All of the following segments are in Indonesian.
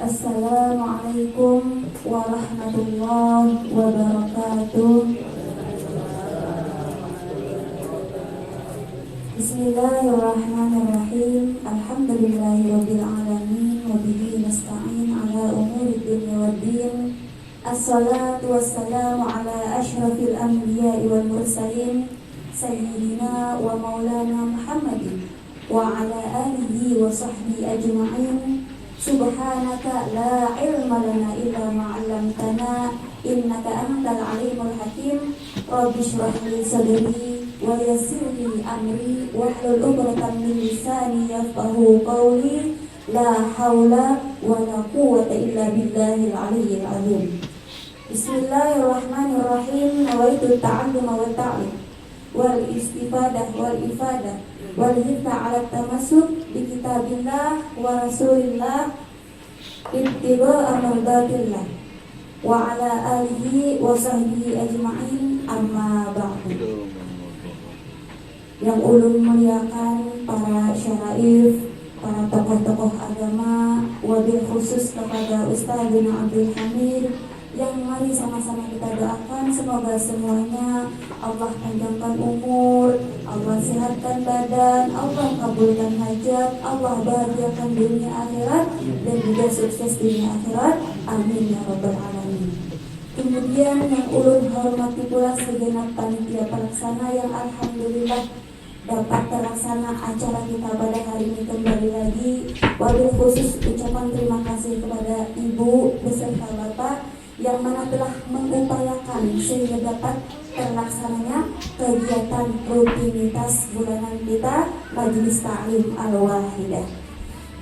Assalamualaikum warahmatullahi wabarakatuh. Bismillahirrahmanirrahim. Alhamdulillahirabbil alamin wa bihi nasta'in ala umuri dunya waddin. Assalatu wassalamu ala asyrafil anbiya'i wal mursalin sayyidina wa maulana Muhammadin wa ala alihi wa sahbihi ajma'in. Subhanaka la ilma lana illa ma 'allamtana innaka antal alimul hakim. Rabbi shrah li sadri wa yassir li amri wahlul 'uqdatam min lisani yafqahu qawli. La haula wa la quwwata illa billahil aliyyil azim. Bismillahirrahmanirrahim. Nawaitu ta'alluma wa ta'lim wal istifadah wal ifadah wal hifdha 'ala tamassuk bi kitabillah wa rasulillah ittiba'a mardatillah wa 'ala alihi wa sahbihi ajma'in, amma ba'du. Yang ulun muliakan para syaraif, para tokoh-tokoh agama, wabil khusus kepada Ustadzina Abdul Hamid, yang mari sama-sama kita doakan semoga semuanya Allah panjangkan umur, Allah sehatkan badan, Allah kabulkan hajat, Allah bahagiakan dunia akhirat dan juga sukses dunia akhirat, amin ya rabbal alamin. Kemudian yang ulun hormati pula segenap panitia pelaksana yang alhamdulillah dapat terlaksana acara kita pada hari ini kembali lagi. Wabil khusus ucapan terima kasih kepada Ibu beserta Bapak yang mana telah mengupayakan sehingga dapat terlaksananya kegiatan rutinitas bulanan kita Majelis Ta'lim Al-Wahidah.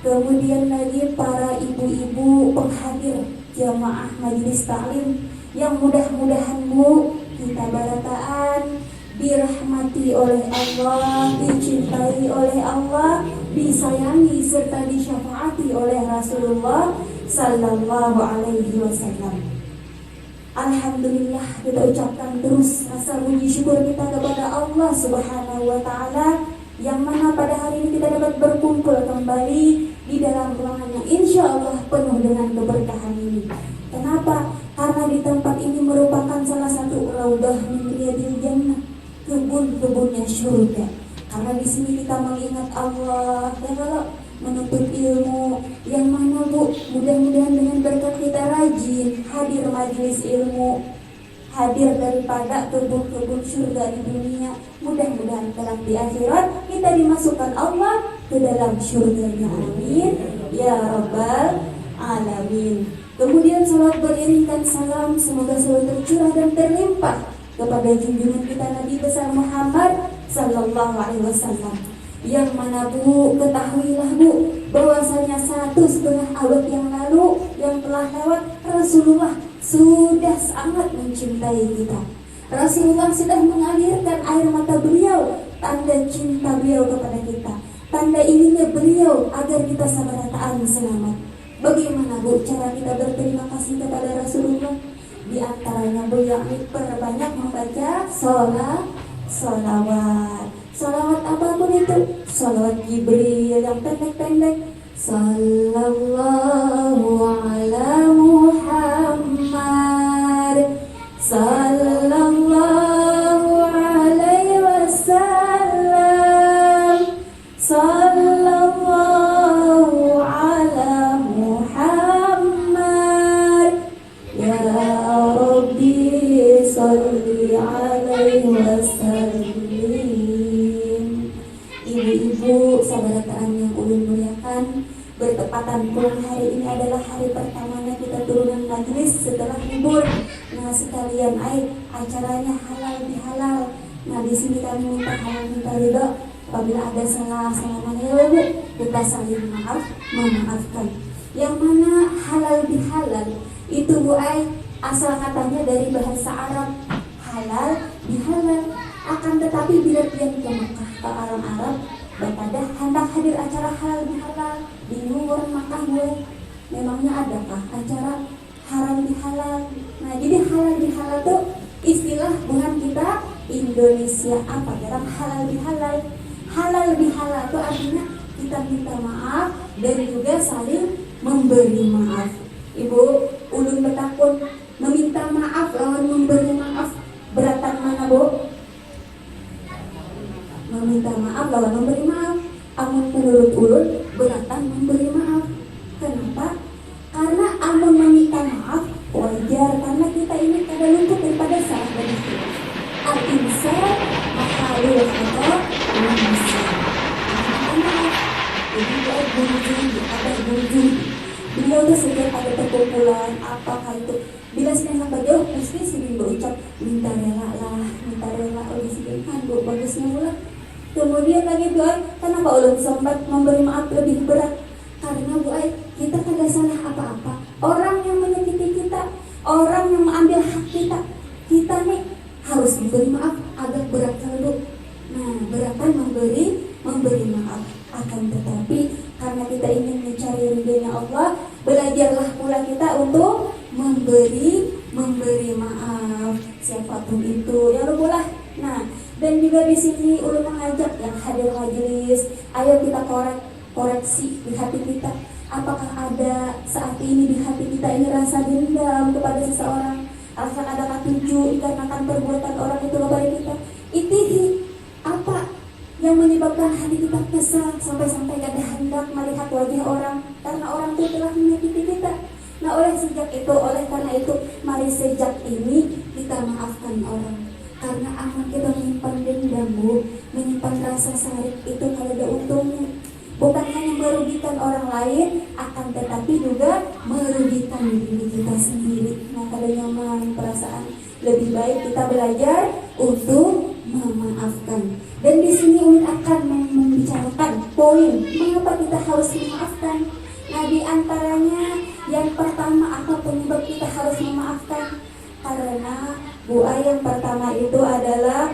Kemudian lagi para ibu-ibu penghadir jamaah Majelis Ta'lim yang mudah-mudahan Bu kita barataan dirahmati oleh Allah, dicintai oleh Allah, disayangi serta disyafaati oleh Rasulullah sallallahu alaihi wasallam. Alhamdulillah, kita ucapkan terus rasa puji syukur kita kepada Allah Subhanahu wa taala yang mana pada hari ini kita dapat berkumpul kembali di dalam ruangan yang insya Allah penuh dengan keberkahan ini. Kenapa? Karena di tempat ini merupakan salah satu raudhah min riyadil jannah, kebun-kebunnya surga. Karena di sini kita mengingat Allah dan kalau menuntut ilmu yang mana Bu, mudah-mudahan dengan berkat kita rajin hadir majelis ilmu, hadir daripada kebun-kebun surga di dunia, mudah-mudahan kelak di akhirat kita dimasukkan Allah ke dalam surganya, amin ya rabbal alamin. Kemudian salat beriringkan salam semoga selalu tercurah dan terlimpah kepada junjungan kita Nabi besar Muhammad sallallahu alaihi wasallam. Yang mana Bu, ketahuilah Bu bahwasanya 1,5 abad yang lalu yang telah lewat Rasulullah sudah sangat mencintai kita. Rasulullah sudah mengalirkan air mata beliau, tanda cinta beliau kepada kita, tanda inginnya beliau agar kita sabarataan selamat. Bagaimana Bu cara kita berterima kasih kepada Rasulullah? Di antaranya Bu yakni perbanyak membaca sholawat. Sholawat apapun itu, sholawat Jibril yang pendek-pendek, sallallahu ala Muhammad, sallallahu alaihi wasallam, sallallahu ala Muhammad, ya Rabbi salli alaihi wasallam. Ibu-ibu sabarataan yang ulun muliakan, bertepatan pulang hari ini adalah hari pertamanya kita turunan majelis setelah libur. Nah sekalian acaranya halal bihalal. Nah di sini kami minta halal minta ridho. Apabila ada salah-salah Bu, kita saling memaafkan. Yang mana halal bihalal itu Bu asal katanya dari bahasa Arab, halal bihalal. Akan tetapi bila dia ke Mekah, ke alam Arab, bapada hendak hadir acara halal bihalal di luar Mekah Bu. Memangnya adakah acara halal bihalal? Nah jadi halal bihalal itu istilah bukan kita Indonesia apa dalam halal bihalal. Halal bihalal itu artinya kita minta maaf dan juga saling memberi maaf. Ibu, ulun bertakun meminta maaf lawan memberi maaf, beratan mana Bu? Meminta maaf lawan memberi maaf. Amun menurut ulun beratan memberi maaf. Kenapa? Karena amun meminta maaf wajar, karena kita ini kada luput daripada salah dan hilaf. Al-insan mahalul khata wa nisa. Jadi buat guru beliau tuh setiap ada perkumpulan apakah itu, bila sedang sampai jauh mesti sering berucap minta rela oleh sedang kan Bu, bagusnya pula. Kemudian lagi Bu, kenapa ulun sempat memberi maaf lebih berat? Karena Bu, kita tidak salah apa-apa. Orang yang menyakiti kita, orang yang mengambil hak kita nih harus diberi maaf agak berat Bu. Nah, beratan memberi maaf. Akan tetapi karena kita ingin mencari ridhonya Allah, belajarlah pula kita untuk memberi maaf siapapun itu ya Rabbulah. Nah, dan juga di sini ulun mengajak yang hadir majelis, ayo kita koreksi di hati kita. Apakah ada saat ini di hati kita ini rasa dendam kepada seseorang, rasa ada tuju dikarenakan perbuatan orang itu kepada kita? Itihi, apa yang menyebabkan hati kita kesal sampai-sampai kada hendak melihat wajah orang karena orang itu telah menyakiti kita. Nah, oleh karena itu mari sejak ini kita maafkan orang. Karena aman kita menyimpan dendam Bu, menyimpan rasa sakit itu kalau ada untungnya. Bukan hanya merugikan orang lain, akan tetapi juga merugikan diri kita sendiri. Nah, kalau nyaman perasaan, lebih baik kita belajar untuk memaafkan. Dan di sini Ulun akan membicarakan poin mengapa kita harus memaafkan. Nah, di antaranya yang pertama, apa penyebab kita harus memaafkan? Karena yang pertama itu adalah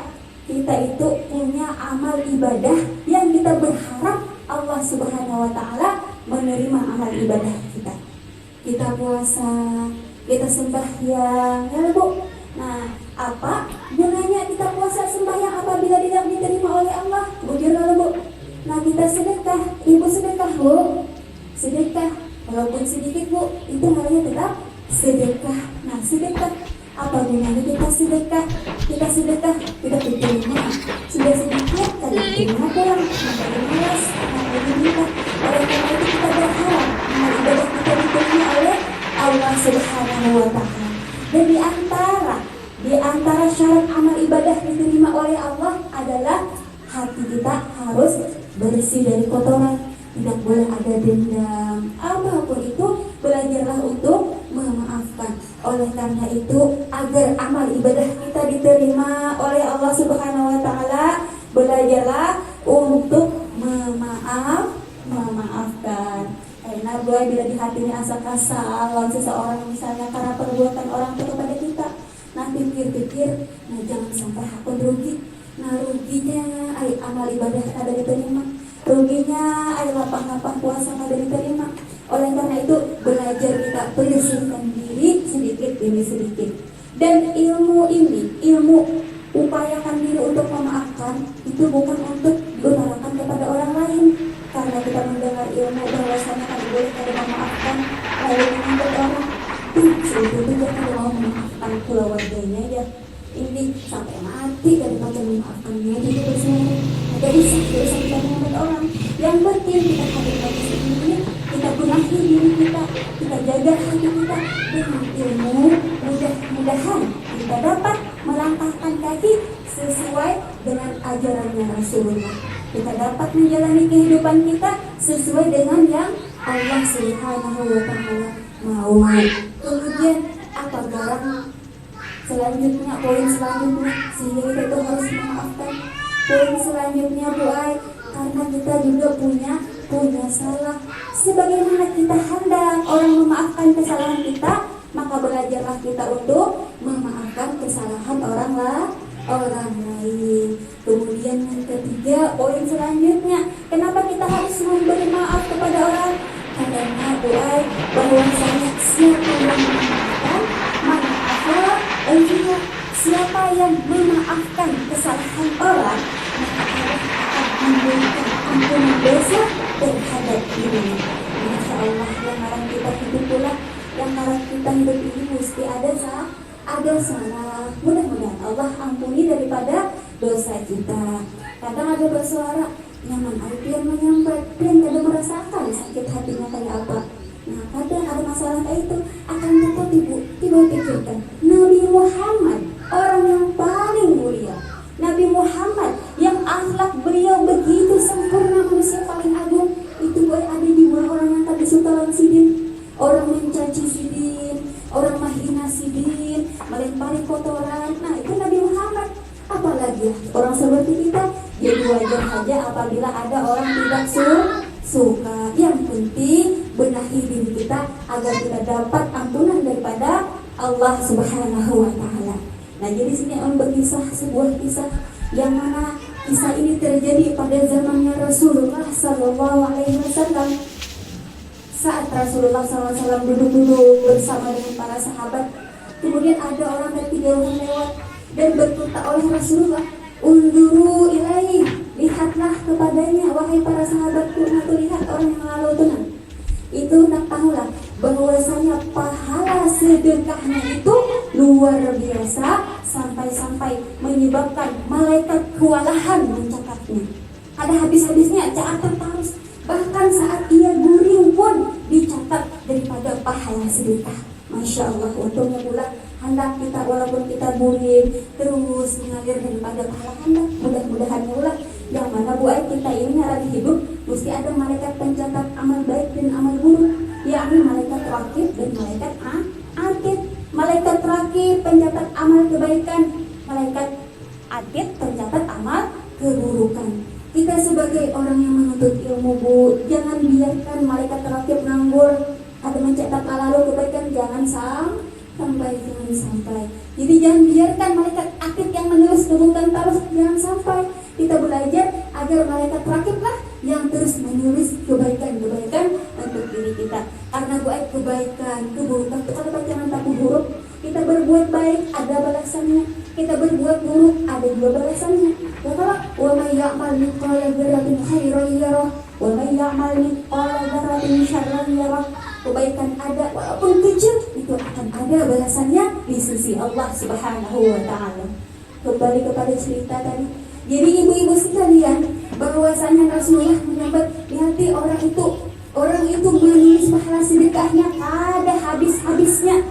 kita itu punya amal ibadah yang kita berharap Allah Subhanahu wa Ta'ala menerima amal ibadah kita. Kita puasa, kita sembahyang, ya Bu. Nah, apa gunanya kita puasa sembahyang apabila tidak diterima oleh Allah? Bujur Bu. Nah, kita sedekah, ibu sedekah Bu, sedekah walaupun sedikit Bu, itu namanya tetap sedekah. Nah, sedekah apa gunanya kita sedekah? Kita diterima, sudah sedikit kada diterima pulang, kada malas, kada minta. Oleh karena itu kita berharap amal ibadah kita diterima oleh Allah Subhanahu wa Ta'ala. Dan di antara syarat amal ibadah diterima oleh Allah adalah hati kita harus bersih dari kotoran, tidak boleh ada dendam. Apapun itu, belajarlah untuk memaafkan. Oleh karena itu, agar amal ibadah kita diterima oleh Allah Subhanahu wa Ta'ala, belajarlah untuk memaafkan. Karena bila di hatinya asa kasar lawan seseorang, misalnya karena perbuatan orang itu kepada kita, nah pikir-pikir, nah jangan sampai aku rugi. Nah, ruginya amal ibadah kada diterima, ruginya lapang-lapang puasa kada diterima. Oleh karena itu, belajar kita bersihkan diri sedikit demi sedikit. Dan ilmu upayakan diri untuk memaafkan itu bukan untuk diutarakan kepada orang lain. Karena kita mendengar ilmu bahwasanya kan boleh kada memaafkan lalu menghadap orang. Sebetulnya kada mau memaafkan keluarganya aja. Ini sampai mati dari macam memaafkannya itu bersama. Ada usah kita menghadap orang. Yang penting kita hadirkan di sini, kita benahi diri kita jaga hati kita dengan ilmu. Mudah-mudahan kita dapat melangkahkan kaki sesuai dengan ajarannya Rasulullah. Kita dapat menjalani kehidupan kita sesuai dengan yang Allah Subhanahu wa Ta'ala mau. Kemudian apa garang selanjutnya, poin selanjutnya, sehingga kita itu harus memaafkan. Poin selanjutnya karena kita juga punya salah. Sebagaimana kita hendak orang memaafkan kesalahan kita, maka belajarlah kita untuk memaafkan kesalahan orang lain. Kemudian yang ketiga, poin selanjutnya, kenapa kita harus memberi maaf kepada orang? Karena bahwasanya siapa yang memaafkan, siapa yang memaafkan kesalahan orang, maka Allah akan memberikan ampunan dosa dan dirinya. Masya Allah, yang ngarang kita hidup pula, yang ngarang kita hidup ini mesti ada salah. Mudah-mudahan Allah ampuni daripada dosa kita. Kadang ada bersuara, nyaman air menyambat, dan kadang merasakan sakit hatinya kayak apa. Nah, kadang ada masalah kayak itu, akan tetapi tiba pikirkan Nabi Muhammad, orang yang paling mulia, Nabi Muhammad yang akhlak beliau begitu sempurna, manusia paling agung, itu ada di bawah orang yang tadi sutalan sidin, orang mencaci sidin, orang menghina sidin, melempari kotoran. Nah, itu Nabi Muhammad. Apalagi orang seperti kita, jadi wajar saja apabila ada orang tidak suka. Yang penting benahi diri kita agar kita dapat ampunan daripada Allah Subhanahu wa Ta'ala. Nah, jadi sini berkisah sebuah kisah yang mana kisah ini terjadi pada zamannya Rasulullah Sallallahu Alaihi Wasallam. Saat Rasulullah SAW duduk-duduk bersama dengan para sahabat, kemudian ada orang dari kejauhan lewat dan berkata oleh Rasulullah, "Unduru ilaih, lihatlah kepadanya wahai para sahabatku." Nah, lihat orang yang lalu tenang. Itu nak tahulah bahwasanya pahala sedekahnya itu luar biasa sampai menyebabkan malaikat kewalahan mencatatnya. Ada habis-habisnya catat terus. Bahkan saat ia guring pun dicatat daripada pahala sedekah. Masya Allah, untungnya pula hendak kita walaupun kita guring terus mengalir daripada pahala hendak, mudah-mudahan pula yang mana buat kita ini lagi hidup mesti ada malaikat pencatat amal baik dan amal buruk, yakni malaikat rakib dan malaikat atid. Malaikat rakib pencatat amal kebaikan, malaikat atid pencatat amal keburukan. Kita sebagai orang yang menuntut ilmu, Bu, jangan biarkan malaikat rakib nganggur atau mencatat lalu kebaikan, jangan sampai. Jadi jangan biarkan malaikat atid yang menulis keburukan terus, jangan sampai. Kita belajar agar malaikat rakiblah yang terus menulis kebaikan untuk diri kita. Karena buat kebaikan, keburukan itu kalau jangan takut huruf. Kita berbuat baik ada balasannya, kita berbuat buruk ada dua balasannya. Wa may ya'mal mithqala dzarratin khairan yarah wa may ya'mal mithqala dzarratin syarran yarah. Kebaikan ada walaupun kecil, itu akan ada balasannya di sisi Allah Subhanahu wa Ta'ala. Kembali kepada cerita tadi. Jadi ibu-ibu sekalian, bahwasanya Rasulullah menyebut di hati orang itu menulis pahala sedekahnya ada habis-habisnya.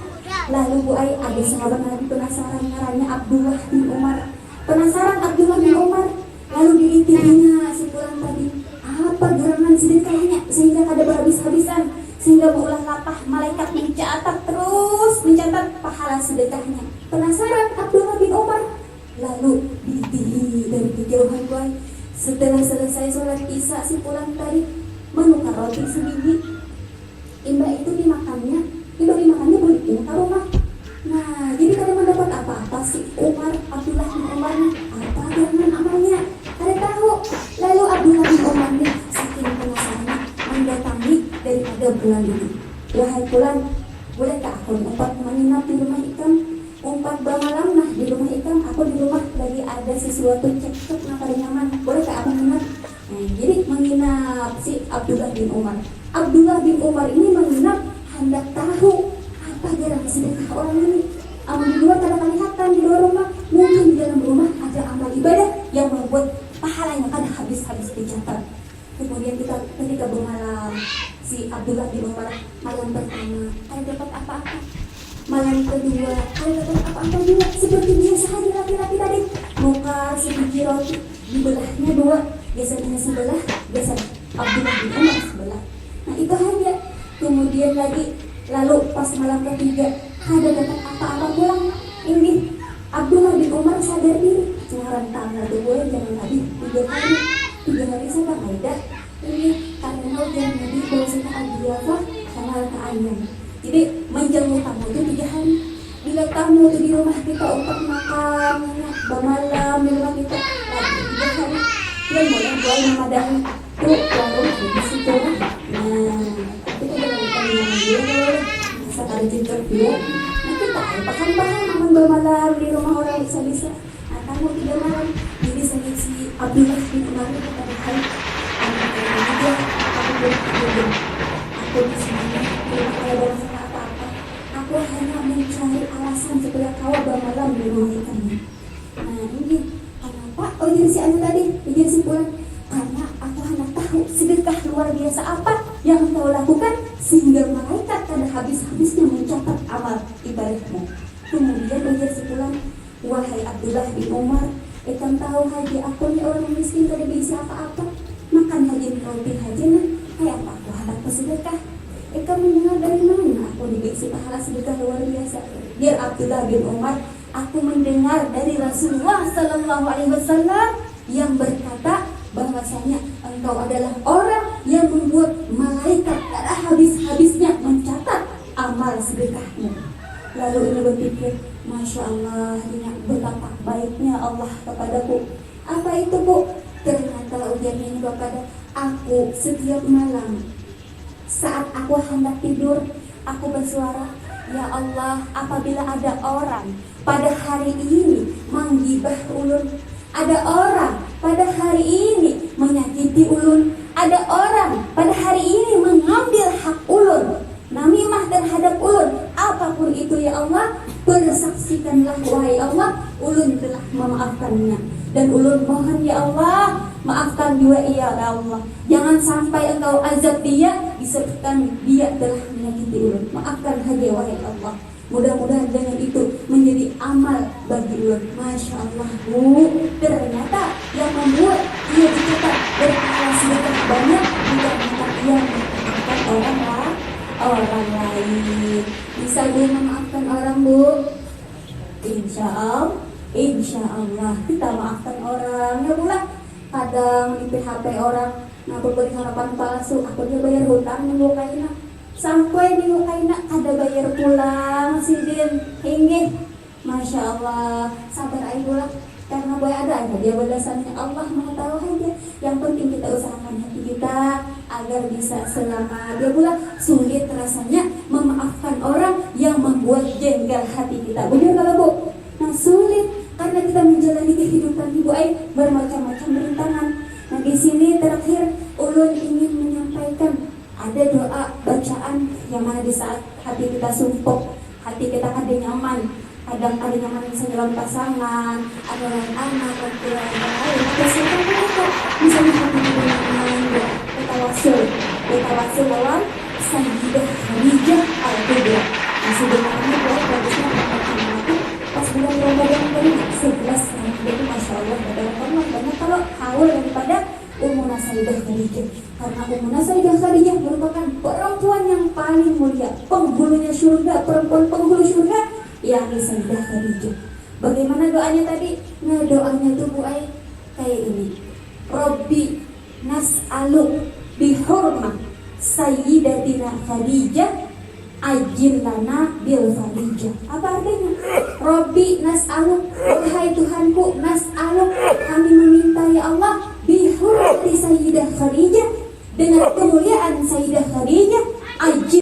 Lalu Bu Ai, ada sahabat Nabi penasaran, namanya Abdullah bin Umar. Penasaran Abdullah bin Umar, lalu diitinya sepulang tadi, apa gerangan sedekahnya sehingga ada berhabis-habisan, sehingga berulah lapah malaikat mencatat pahala sedekahnya. Penasaran Abdullah bin Umar, lalu diitihi dari kejauhan Bu Ai. Setelah selesai sholat isya si pulang tadi, menukar roti sebiji. Imba itu dimakannya boleh ke rumah. Nah, jadi kada mendapat apa-apa si Abdullah bin Umar apa dengan amalnya kada tahu. Lalu Abdullah bin Umar saking penasarannya mendatangi daripada bulan ini. Wahai bulan, bolehkah aku umpat menginap di rumah ikam? Umpat bermalam nah di rumah ikam, aku di rumah lagi ada sesuatu cekcok nak kada nyaman. Bolehkah aku menginap? Nah, jadi menginap si Abdullah bin Umar. Abdullah bin Umar ini menginap hendak tahu apa gerangan sedekah orang ini. Amal di luar kada kelihatan di luar rumah, mungkin di dalam rumah ada amal ibadah yang membuat pahalanya kada habis-habis dicatat. Kemudian ketika bermalam, si Abdullah bin Umar malam pertama kada dapat apa-apa, malam kedua kada dapat apa-apa juga. Seperti biasa hari laki-laki tadi, nukar sebiji roti, dibelahnya dua, biasanya sebelah, biasa Abdullah bin Umar sebelah. Nah, itu hanya. Kemudian lalu pas malam ketiga ada dapat apa-apa pulang. Ini Abdullah bin Umar sadar diri, jangan tanggal gue jangan habis 3 hari saya ada. Ini karena hujan Nabi bahwasanya al-diyafah sama al-ta'ayyun. Jadi menjamu tamu itu 3 hari. Bila tamu itu di rumah kita untuk makan, bermalam di rumah kita lagi 3 hari. Yang boleh jual Ramadan tuh warung di situ. Nah, kita jangan dia bisa ada cincin dia. Nah, kita paham aman bermalam di rumah orang bisa. Nah, kamu 3 malam jadi si Abdullah bin Umar kata hai. Dia Aku di sini tidak ada masalah apa-apa. Aku hanya mencari alasan supaya kau bermalam di rumah kami. Nah ini kenapa? Oh jadi si anu tadi, jadi si pulang. Karena aku hanya tahu sedekah luar biasa apa yang kau lakukan sehingga malaikat pada habis-habisnya mencatat amal ibadahmu. Kemudian ujar si pulang, wahai Abdullah bin Umar, ikan tahu haji aku ni orang miskin tidak bisa apa-apa. Makan haji roti haji nah, kayak apa aku hendak bersedekah? Ikan mendengar dari mana aku diberi pahala sedekah luar biasa? Dia Abdullah bin Umar, aku mendengar dari Rasulullah Sallallahu Alaihi Wasallam yang berkata bahwasanya engkau adalah orang yang membuat malaikat tak habis-habisnya mencatat amal sedekahmu. Lalu ini berpikir, Masya Allah, ini betapa baiknya Allah kepadaku. Apa itu Bu? Ternyata ujarnya ini kepada aku setiap malam saat aku hendak tidur, aku bersuara, ya Allah, apabila ada orang pada hari ini menggibah ulun, ada orang pada hari ini menyakiti ulun, ada orang pada hari ini mengambil hak ulun, namimah terhadap ulun, apapun itu ya Allah, bersaksikanlah wahai Allah, ulun telah memaafkannya. Dan ulun mohon ya Allah, maafkan juga ya Allah. Jangan sampai engkau azab dia disebutkan dia telah menyakiti ulun. Maafkan saja wahai Allah. Mudah-mudahan dengan itu menjadi amal bagi ulun. Masya Allah Bu, ternyata yang membuat ia dicatat berpahala sedekah banyak bukan ia memaafkan orang lain. Bisa Bu memaafkan orang Bu? Insya Allah kita maafkan orang. Ya pula kadang di PHP orang ngaku beri harapan palsu, aku dia bayar hutang minggu kaina sampai minggu kaina ada bayar pulang sidin hinggih. Masya Allah, sabar aja pula karena boy ada dia balasannya Allah Maha tahu aja. Yang penting kita usahakan hati kita agar bisa selamat. Dia pula sulit rasanya memaafkan orang yang membuat jengkel hati kita. Benar kalau Bu? Nah sulit karena kita menjalani kehidupan Ibu Ai bermacam-macam rintangan. Nah di sini terakhir ulun ingin menyampaikan ada doa bacaan yang mana di saat hati kita sumpuk, hati kita ada nyaman, kadang ada nyaman misalnya dalam pasangan, ada lain anak, ada lain lain, ada siapa itu misalnya hati kita nyaman, kita wasil dalam Sayyidah Khadijah Al-Kubra. Nah sebenarnya doa bagusnya pas bulan Ramadan tadi 11 jadi Masya Allah banyak kalau haul daripada Ummuna Sayyidah Khadijah. Karena Ummuna Sayyidah Khadijah merupakan perempuan yang paling mulia, penghulunya surga, perempuan penghulu surga, yakni Sayyidah Khadijah. Bagaimana doanya tadi? Nah doanya tuh Bu Ai kayak ini, Robbi nas'aluk bihurmah Sayyidatina Khadijah ajil lana bil farijah. Apa artinya? Robbi nas'aluk, wahai Tuhanku,